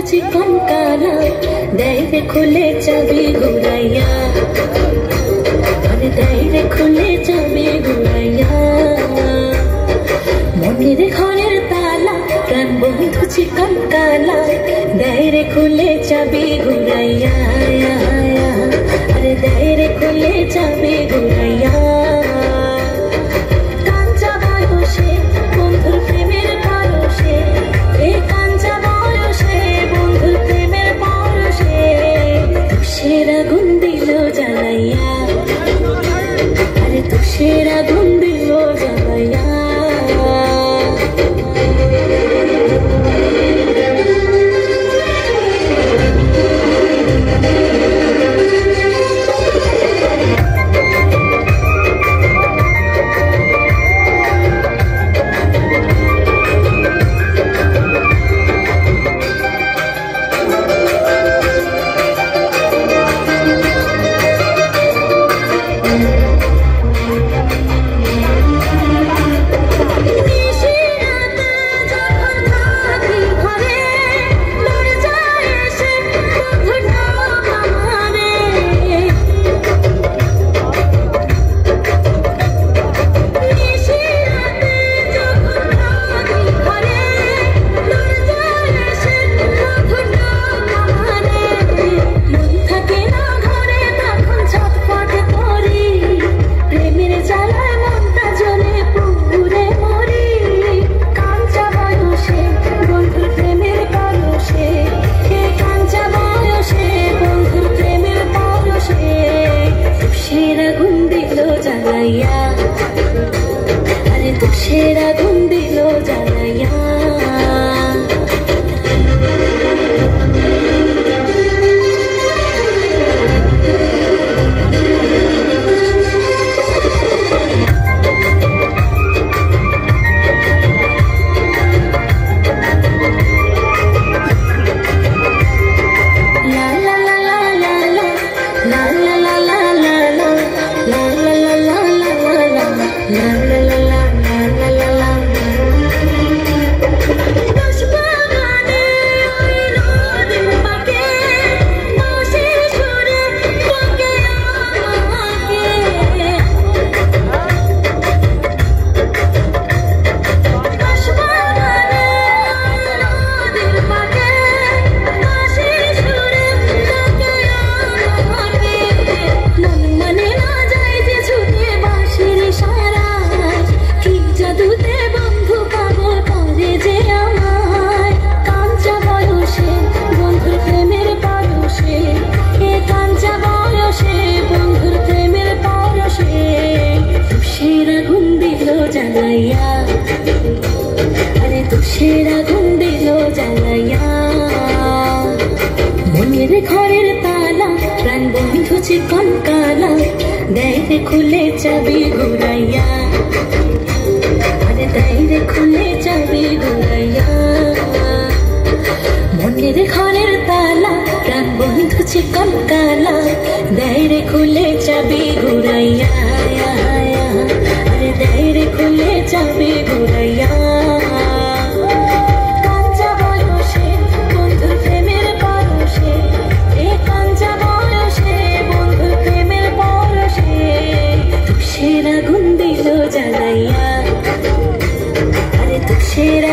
চিকন কালা দেয় রে খুলে চাবি ঘুরাইয়া, দেয় রে খুলে চাবি ঘুরাইয়া। মনের ঘরের তালা প্রাণ বন্ধু চিকন কালা দেয় রে খুলে চাবি ঘুরাইয়া, আরে দেয় রে খুলে চাবি ঘুরাইয়া। কাঞ্চা বয়সে বন্ধুর প্রেমের পরশে, এ কাঞ্চা বয়সে বন্ধুর প্রেমের পরশে তুষের আগুন দিল জ্বালাইয়া, আরে তুষের আগুন দিল জ্বালাইয়া। আরে তুষের আগুন দিল জ্বালাইয়া। আরে তুষের আগুন দিল জ্বালাইয়া। মনের ঘরের তালা প্রাণ বন্ধু চিকন কালা দেয় রে খুলে চাবি ঘুরাইয়া, আরে দেয় রে খুলে চাবি ঘুরাইয়া। মনের ঘরের তালা প্রাণ বন্ধু চিকন কালা দেয় রে খুলে চাবি ঘুরাইয়া, আরে দেয় রে খুলে চাবি ঘুরাইয়া। কাঞ্চা বয়সে বন্ধুর প্রেমের পরশে, এ কাঞ্চা বয়সে বন্ধুর প্রেমের পরশে তুষের আগুন দিল জ্বালাইয়া, আরে তুষের